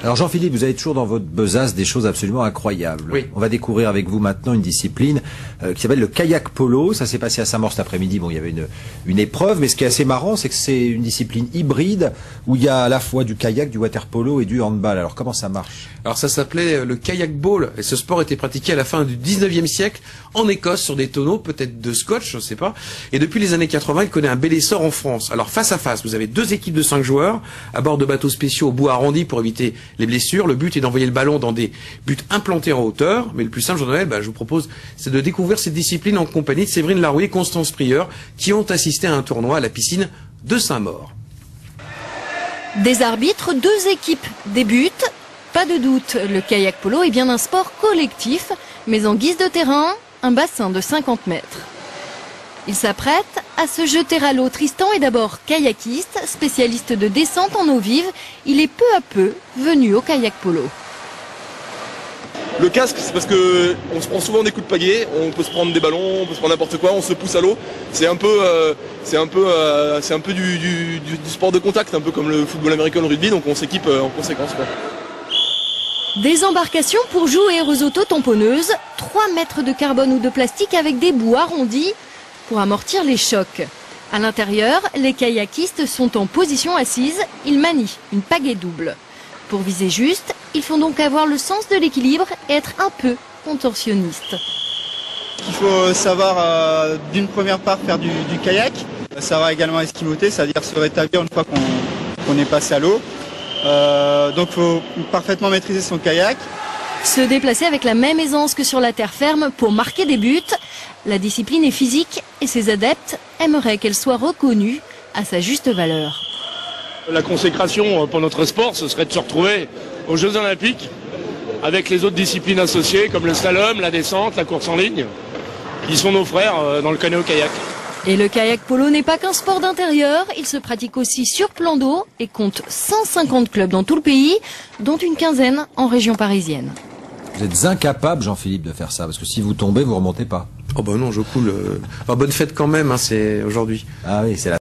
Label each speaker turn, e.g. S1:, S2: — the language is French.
S1: Alors Jean-Philippe, vous avez toujours dans votre besace des choses absolument incroyables.
S2: Oui.
S1: On va découvrir avec vous maintenant une discipline qui s'appelle le kayak polo. Ça s'est passé à Saint-Maur cet après-midi. Bon, il y avait une épreuve, mais ce qui est assez marrant, c'est que c'est une discipline hybride où il y a à la fois du kayak, du water polo et du handball. Alors comment ça marche?
S2: Alors ça s'appelait le kayak ball, et ce sport était pratiqué à la fin du 19e siècle en Écosse sur des tonneaux, peut-être de scotch, je ne sais pas. Et depuis les années 80, il connaît un bel essor en France. Alors face à face, vous avez deux équipes de 5 joueurs à bord de bateaux spéciaux au bout arrondi pour éviter les blessures. Le but est d'envoyer le ballon dans des buts implantés en hauteur. Mais le plus simple, Jean-Noël, je vous propose, c'est de découvrir cette discipline en compagnie de Séverine Larouille et Constance Prieur, qui ont assisté à un tournoi à la piscine de Saint-Maur.
S3: Des arbitres, deux équipes, des buts. Pas de doute, le kayak polo est bien un sport collectif, mais en guise de terrain, un bassin de 50 mètres. Il s'apprête à se jeter à l'eau. Tristan est d'abord kayakiste, spécialiste de descente en eau vive. Il est peu à peu venu au kayak polo.
S4: Le casque, c'est parce que on se prend souvent des coups de pagaie, on peut se prendre des ballons, on peut se prendre n'importe quoi, on se pousse à l'eau. C'est un peu du sport de contact, un peu comme le football américain, le rugby, donc on s'équipe en conséquence, quoi.
S3: Des embarcations pour jouer aux auto-tamponneuses, 3 mètres de carbone ou de plastique avec des bouts arrondis pour amortir les chocs. À l'intérieur, les kayakistes sont en position assise, ils manient une pagaie double. Pour viser juste, il faut donc avoir le sens de l'équilibre et être un peu contorsionniste.
S5: Il faut savoir d'une première part faire du kayak, savoir également esquimoter, c'est-à-dire se rétablir une fois qu'on est passé à l'eau. Donc il faut parfaitement maîtriser son kayak.
S3: Se déplacer avec la même aisance que sur la terre ferme pour marquer des buts. La discipline est physique et ses adeptes aimeraient qu'elle soit reconnue à sa juste valeur.
S6: La consécration pour notre sport, ce serait de se retrouver aux Jeux Olympiques avec les autres disciplines associées comme le slalom, la descente, la course en ligne, qui sont nos frères dans le canoë-kayak.
S3: Et le kayak polo n'est pas qu'un sport d'intérieur, il se pratique aussi sur plan d'eau et compte 150 clubs dans tout le pays, dont une quinzaine en région parisienne.
S1: Vous êtes incapable, Jean-Philippe, de faire ça, parce que si vous tombez, vous remontez pas.
S2: Oh non, je coule. Bonne fête quand même, c'est aujourd'hui.
S1: Ah oui, c'est la